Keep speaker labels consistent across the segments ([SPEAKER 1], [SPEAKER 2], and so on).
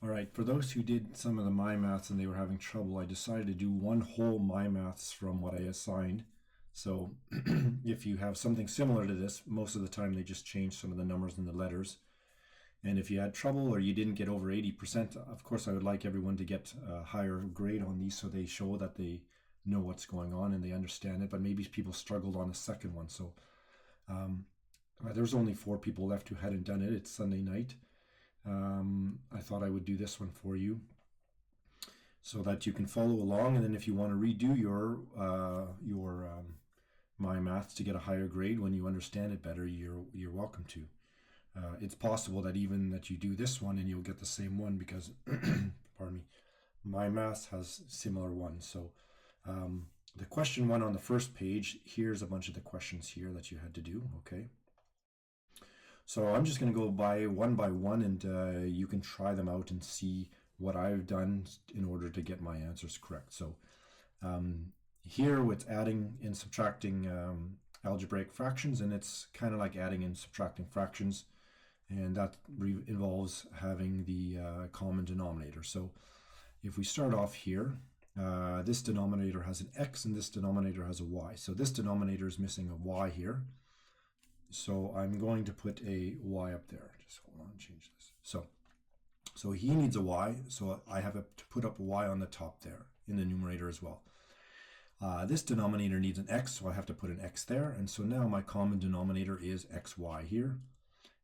[SPEAKER 1] All right, for those who did some of the mymaths and they were having trouble, I decided to do one whole mymaths from what I assigned. So if you have something similar to this, most of the time they just change some of the numbers and the letters. And if you had trouble or you didn't get over 80%, of course I would like everyone to get a higher grade on these so they show that they know what's going on and they understand it, but maybe people struggled on the second one. So there's only 4 people left who hadn't done it. It's Sunday night. I thought I would do this one for you so that you can follow along, and then if you want to redo your my maths to get a higher grade when you understand it better, you're welcome to. It's possible that even that you do this one and you'll get the same one because pardon me, my maths has similar ones. So the question one on the first page, here's a bunch of the questions here that you had to do. Okay. So I'm just going to go by one, and you can try them out and see what I've done in order to get my answers correct. So here it's adding and subtracting algebraic fractions, and it's kind of like adding and subtracting fractions, and that involves having the common denominator. So if we start off here, this denominator has an x and this denominator has a y. So this denominator is missing a y here. So I'm going to put a y up there. Just hold on, change this. So he needs a y, so I have to put up a y on the top there in the numerator as well. This denominator needs an x, so I have to put an x there. And so now my common denominator is xy here.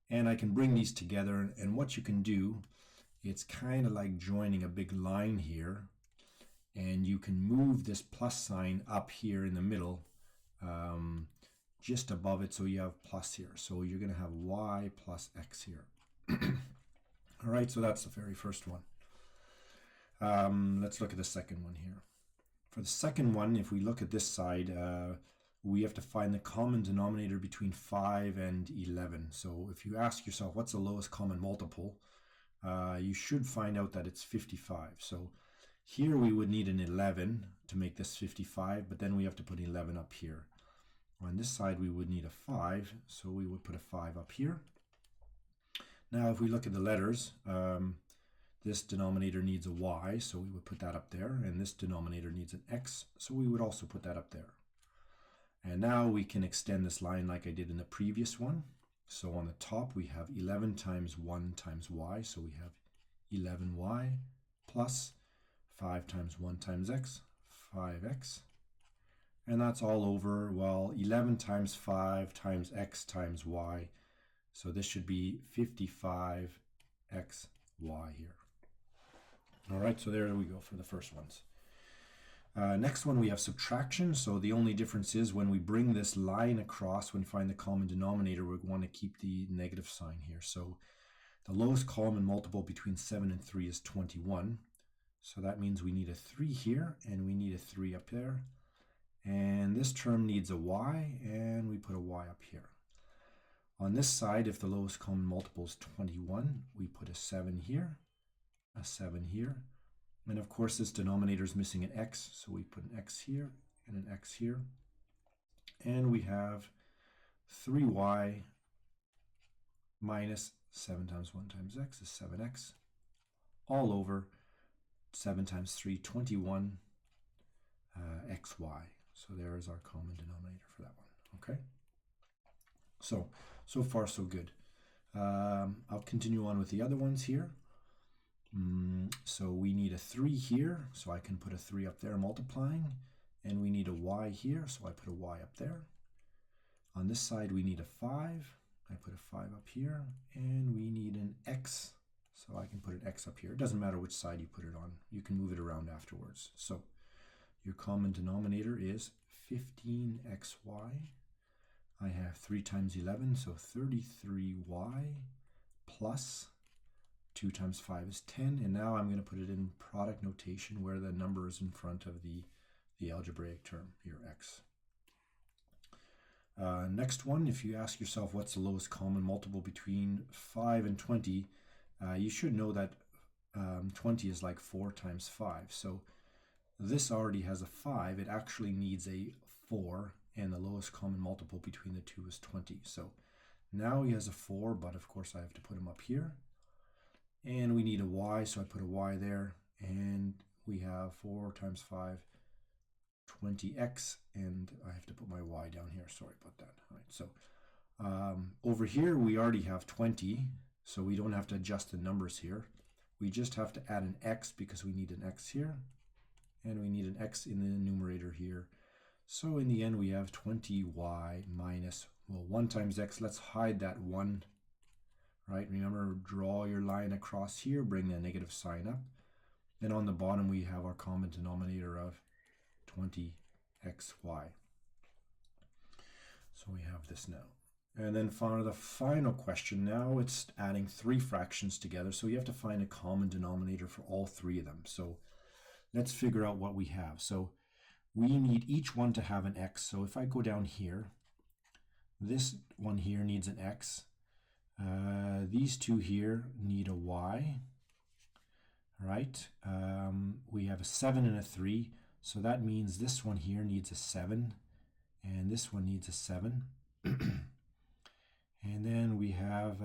[SPEAKER 1] And I can bring these together, and what you can do, it's kind of like joining a big line here. And you can move this plus sign up here in the middle, just above it, so you have plus here. So you're going to have y plus x here. All right, so that's the very first one. Let's look at the second one here. For the second one, if we look at this side, we have to find the common denominator between 5 and 11. So if you ask yourself, what's the lowest common multiple? You should find out that it's 55. So here we would need an 11 to make this 55, but then we have to put 11 up here. On this side, we would need a 5, so we would put a 5 up here. Now, if we look at the letters, this denominator needs a y, so we would put that up there, and this denominator needs an x, so we would also put that up there. And now we can extend this line like I did in the previous one. So on the top, we have 11 times 1 times y, so we have 11y plus 5 times 1 times x, 5x. And that's all over, well, 11 times 5 times x times y. So this should be 55xy here. All right, so there we go for the first ones. Next one, we have subtraction. So the only difference is when we bring this line across, when we find the common denominator, we want to keep the negative sign here. So the lowest common multiple between 7 and 3 is 21. So that means we need a 3 here, and we need a 3 up there. And this term needs a y, and we put a y up here. On this side, if the lowest common multiple is 21, we put a 7 here, a 7 here. And of course, this denominator is missing an x, so we put an x here and an x here. And we have 3y minus 7 times 1 times x is 7x, all over 7 times 3, 21 xy. So there is our common denominator for that one, okay? So far so good. I'll continue on with the other ones here. So we need a 3 here, so I can put a 3 up there multiplying, and we need a y here, so I put a y up there. On this side we need a 5, I put a 5 up here, and we need an x, so I can put an x up here. It doesn't matter which side you put it on, you can move it around afterwards. So your common denominator is 15xy. I have 3 times 11, so 33y plus 2 times 5 is 10. And now I'm going to put it in product notation where the number is in front of the algebraic term, here, x. Next one, if you ask yourself what's the lowest common multiple between 5 and 20, you should know that 20 is like 4 times 5. So this already has a 5. It actually needs a 4, and the lowest common multiple between the two is 20. So now he has a 4, but of course I have to put him up here. And we need a y, so I put a y there. And we have 4 times 5, 20x, and I have to put my y down here. Sorry about that. All right, so over here we already have 20, so we don't have to adjust the numbers here. We just have to add an x because we need an x here, and we need an x in the numerator here. So in the end we have 20y minus, well, 1 times x. Let's hide that 1, right? Remember, draw your line across here, bring the negative sign up. And on the bottom we have our common denominator of 20xy. So we have this now. And then for the final question, now it's adding 3 fractions together. So you have to find a common denominator for all 3 of them. So let's figure out what we have. So we need each one to have an x. So if I go down here, this one here needs an x. These two here need a y, right? We have a 7 and a 3. So that means this one here needs a 7, and this one needs a 7. And then we have,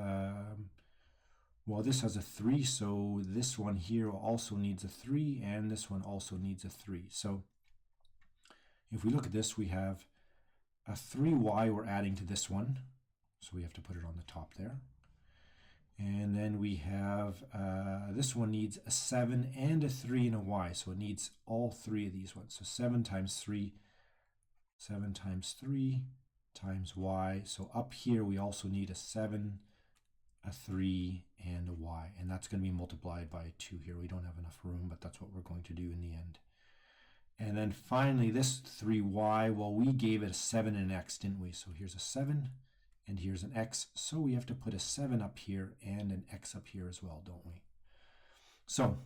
[SPEAKER 1] well, this has a 3, so this one here also needs a 3, and this one also needs a 3. So if we look at this, we have a 3y we're adding to this one, so we have to put it on the top there. And then we have, this one needs a 7 and a 3 and a y, so it needs all 3 of these ones. So 7 times 3 times y. So up here we also need a 7, a 3, and a y, and that's going to be multiplied by 2 here. We don't have enough room, but that's what we're going to do in the end. And then finally this 3y, well, we gave it a 7 and an x, didn't we? So here's a 7 and here's an x, so we have to put a 7 up here and an x up here as well, don't we? So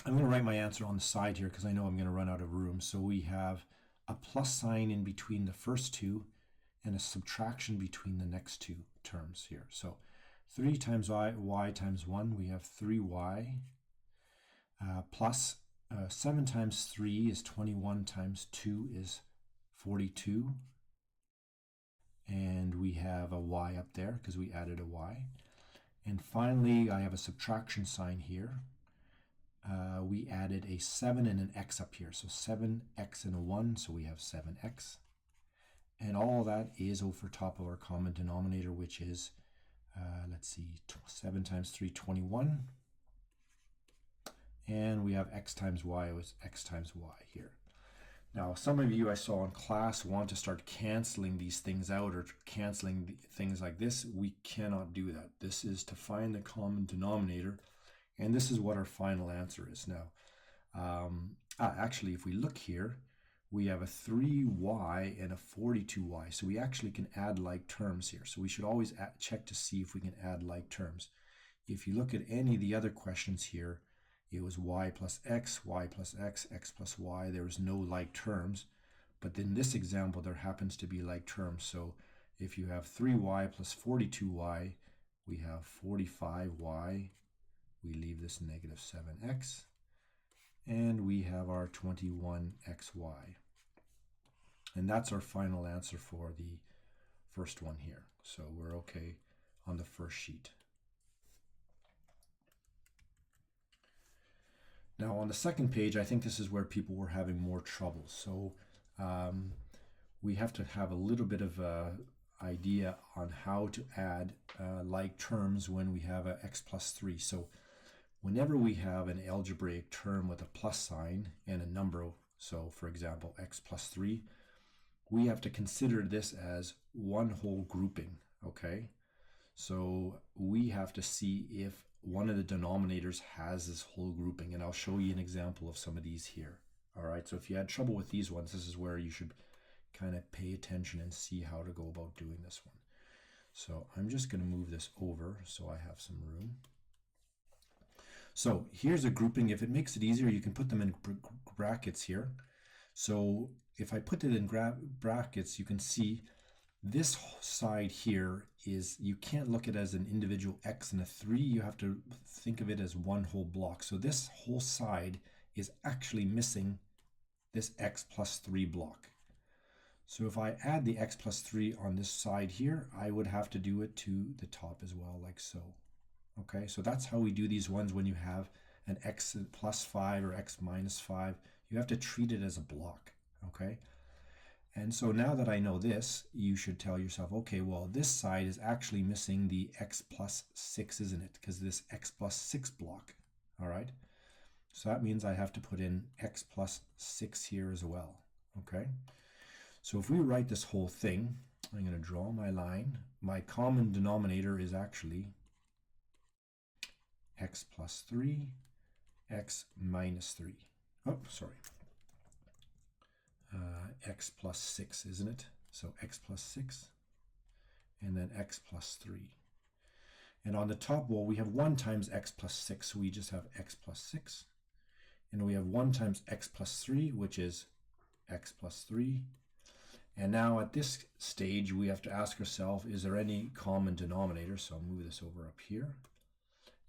[SPEAKER 1] I'm going to write my answer on the side here because I know I'm going to run out of room. So we have a plus sign in between the first two and a subtraction between the next two terms here. So 3 times y times 1, we have 3y, plus 7 times 3 is 21 times 2 is 42. And we have a y up there because we added a y. And finally, I have a subtraction sign here. We added a 7 and an x up here. So 7x and a 1, so we have 7x. And all that is over top of our common denominator, which is, let's see, 7 times 3, 21. And we have x times y, it was x times y here. Now, some of you I saw in class want to start canceling these things out or canceling things like this. We cannot do that. This is to find the common denominator, and this is what our final answer is now. Actually, if we look here, we have a 3y and a 42y, so we actually can add like terms here. So we should always check to see if we can add like terms. If you look at any of the other questions here, it was y plus x, x plus y. There was no like terms. But in this example, there happens to be like terms. So if you have 3y plus 42y, we have 45y. We leave this negative 7x. And we have our 21xy. And that's our final answer for the first one here. So we're okay on the first sheet. Now on the second page, I think this is where people were having more trouble. So we have to have a little bit of an idea on how to add like terms when we have a x plus 3. So whenever we have an algebraic term with a plus sign and a number, so for example, x plus 3, we have to consider this as one whole grouping, okay? So we have to see if one of the denominators has this whole grouping, and I'll show you an example of some of these here. All right, so if you had trouble with these ones, this is where you should kind of pay attention and see how to go about doing this one. So I'm just going to move this over so I have some room. So here's a grouping. If it makes it easier, you can put them in brackets here. So if I put it in brackets, you can see this side here is, you can't look at it as an individual x and a 3. You have to think of it as one whole block. So this whole side is actually missing this x plus 3 block. So if I add the x plus 3 on this side here, I would have to do it to the top as well, like so. Okay, so that's how we do these ones when you have an x plus 5 or x minus 5. You have to treat it as a block, okay? And so now that I know this, you should tell yourself, okay, well, this side is actually missing the x plus 6, isn't it? Because this x plus 6 block, all right? So that means I have to put in x plus 6 here as well, okay? So if we write this whole thing, I'm going to draw my line. My common denominator is actually x plus 3, x minus 3. Oh, sorry. X plus 6, isn't it? So x plus 6, and then x plus 3. And on the top, well, we have 1 times x plus 6, so we just have x plus 6. And we have 1 times x plus 3, which is x plus 3. And now at this stage, we have to ask ourselves, is there any common denominator? So I'll move this over up here.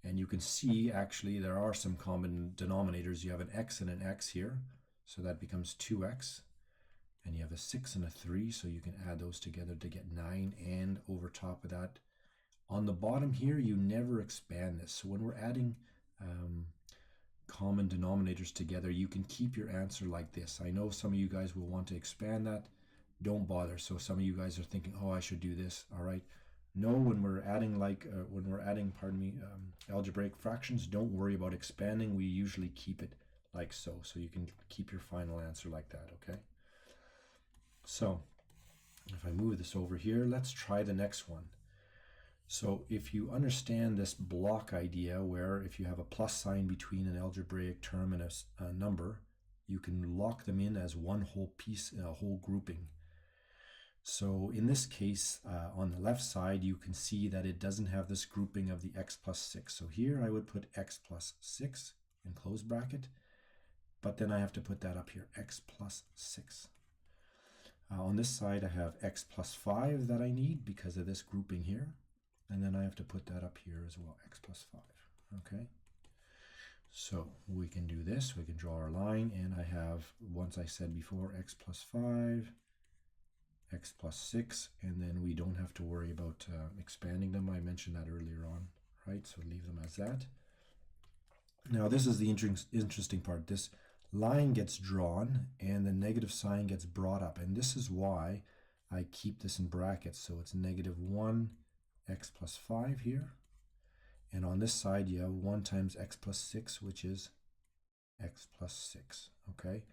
[SPEAKER 1] And you can see, actually, there are some common denominators. You have an x and an x here, so that becomes 2x. And you have a 6 and a 3, so you can add those together to get 9. And over top of that, on the bottom here, you never expand this. So when we're adding common denominators together, you can keep your answer like this. I know some of you guys will want to expand that. Don't bother. So some of you guys are thinking, oh, I should do this. All right. No, when we're adding algebraic fractions, don't worry about expanding. We usually keep it like so. So you can keep your final answer like that, okay? So if I move this over here, let's try the next one. So if you understand this block idea, where if you have a plus sign between an algebraic term and a number, you can lock them in as one whole piece, a whole grouping. So in this case, on the left side, you can see that it doesn't have this grouping of the x plus 6. So here I would put x plus 6 in close bracket, but then I have to put that up here, x plus 6. On this side, I have x plus 5 that I need because of this grouping here. And then I have to put that up here as well, x plus 5, okay? So we can do this, we can draw our line, and I have, once I said before, x plus 5, x plus 6, and then we don't have to worry about expanding them. I mentioned that earlier on, right? So leave them as that. Now this is the interesting part. This line gets drawn and the negative sign gets brought up, and this is why I keep this in brackets. So it's -1 x plus 5 here, and on this side you have 1 times x plus 6, which is x plus 6, okay?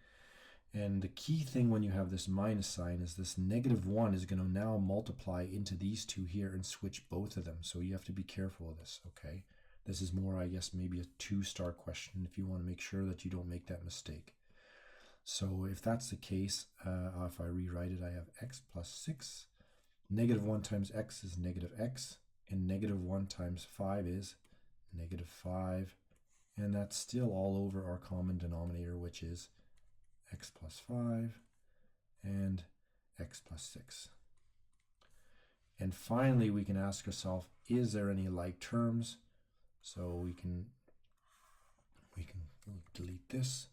[SPEAKER 1] And the key thing when you have this minus sign is this -1 is going to now multiply into these two here and switch both of them. So you have to be careful of this, okay? This is more, I guess, maybe a 2-star question if you want to make sure that you don't make that mistake. So if that's the case, if I rewrite it, I have x plus 6. -1 times x is -x, and -1 times 5 is -5. And that's still all over our common denominator, which is x plus 5 and x plus 6. And finally, we can ask ourselves, is there any like terms? So we can delete this.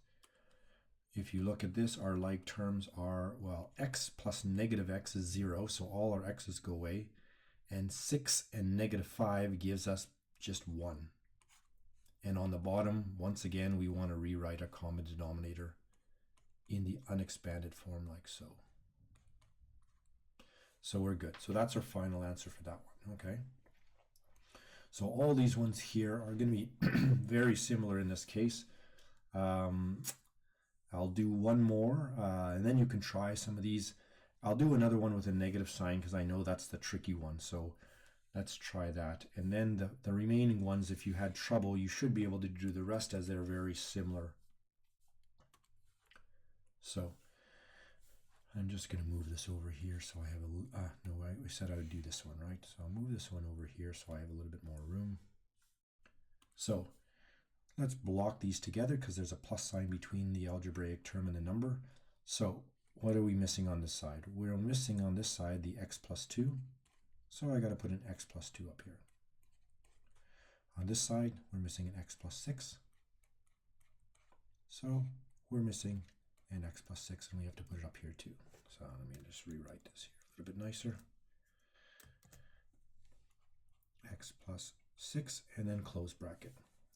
[SPEAKER 1] If you look at this, our like terms are, well, x plus -x is 0, so all our x's go away. And 6 and -5 gives us just 1. And on the bottom, once again, we want to rewrite our common denominator in the unexpanded form like so. So we're good. So that's our final answer for that one, okay? So all these ones here are going to be very similar in this case. I'll do one more, and then you can try some of these. I'll do another one with a negative sign because I know that's the tricky one. So let's try that. And then the remaining ones, if you had trouble, you should be able to do the rest as they're very similar. So I'm just going to move this over here so I have no, I said I would do this one, right? So I'll move this one over here so I have a little bit more room. So let's block these together because there's a plus sign between the algebraic term and the number. So what are we missing on this side? We're missing on this side the x plus 2. So I got to put an x plus 2 up here. On this side, we're missing an x plus 6. So we're missing an x plus 6, and we have to put it up here too. So let me just rewrite this here a little bit nicer. X plus 6, and then close bracket.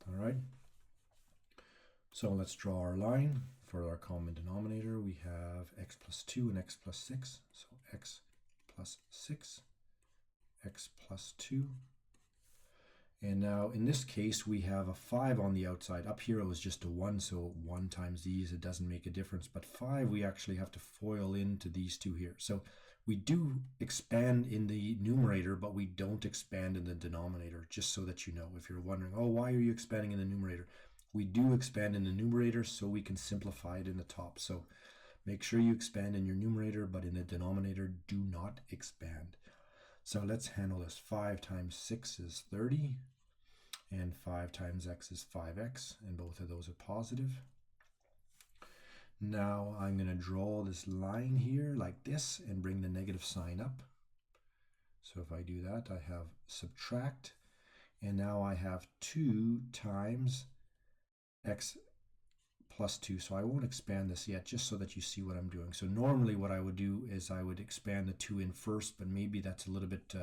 [SPEAKER 1] All right. So let's draw our line for our common denominator. We have x plus 2 and x plus 6. So x plus 6, x plus 2. And now in this case, we have a 5 on the outside. Up here it was just a 1, so 1 times these, it doesn't make a difference. But 5, we actually have to FOIL into these two here. So we do expand in the numerator, but we don't expand in the denominator, just so that you know. If you're wondering, oh, why are you expanding in the numerator? We do expand in the numerator so we can simplify it in the top. So make sure you expand in your numerator, but in the denominator, do not expand. So let's handle this. 5 times 6 is 30, and 5 times x is 5x, and both of those are positive. Now I'm going to draw this line here like this and bring the negative sign up. So if I do that, I have subtract, and now I have 2 times x plus 2. So I won't expand this yet, just so that you see what I'm doing. So normally what I would do is I would expand the 2 in first, but maybe that's a little bit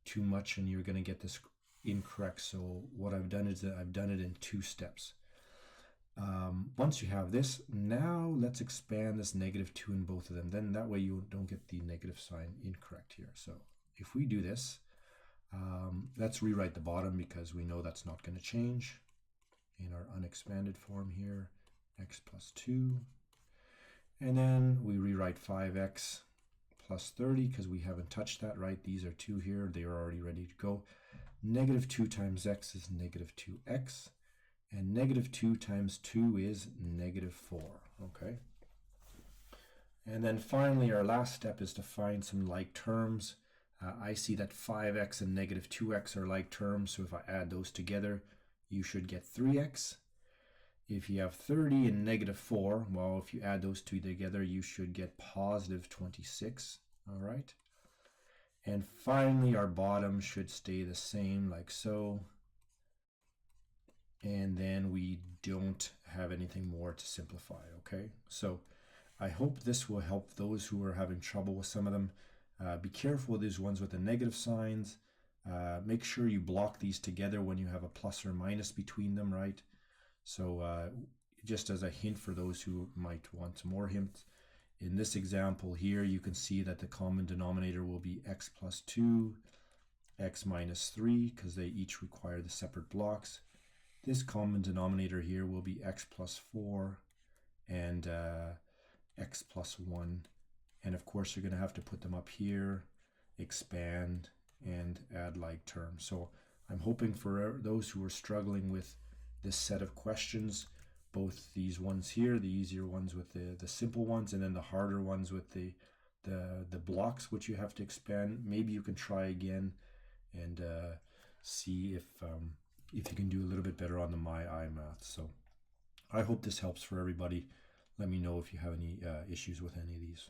[SPEAKER 1] too much and you're going to get this incorrect. So what I've done is that I've done it in 2 steps. Once you have this, now let's expand this negative 2 in both of them. Then that way you don't get the negative sign incorrect here. So if we do this, let's rewrite the bottom because we know that's not going to change. In our unexpanded form here, x plus 2. And then we rewrite 5x plus 30 because we haven't touched that, right? These are 2 here. They are already ready to go. Negative 2 times x is negative 2x. And negative 2 times 2 is negative 4, okay? And then finally, our last step is to find some like terms. I see that 5x and negative 2x are like terms, so if I add those together, you should get 3x. If you have 30 and negative 4, well, if you add those two together, you should get positive 26, all right? And finally, our bottom should stay the same, like so. And then we don't have anything more to simplify, okay? So I hope this will help those who are having trouble with some of them. Be careful with these ones with the negative signs. Make sure you block these together when you have a plus or minus between them, right? So just as a hint for those who might want some more hints, in this example here, you can see that the common denominator will be x plus 2, x minus 3, because they each require the separate blocks. This common denominator here will be x plus 4 and x plus 1. And of course, you're going to have to put them up here, expand, and add like terms. So I'm hoping for those who are struggling with this set of questions, both these ones here, the easier ones with the simple ones, and then the harder ones with the blocks which you have to expand. Maybe you can try again and see if you can do a little bit better on the mymaths. So I hope this helps for everybody. Let me know if you have any issues with any of these.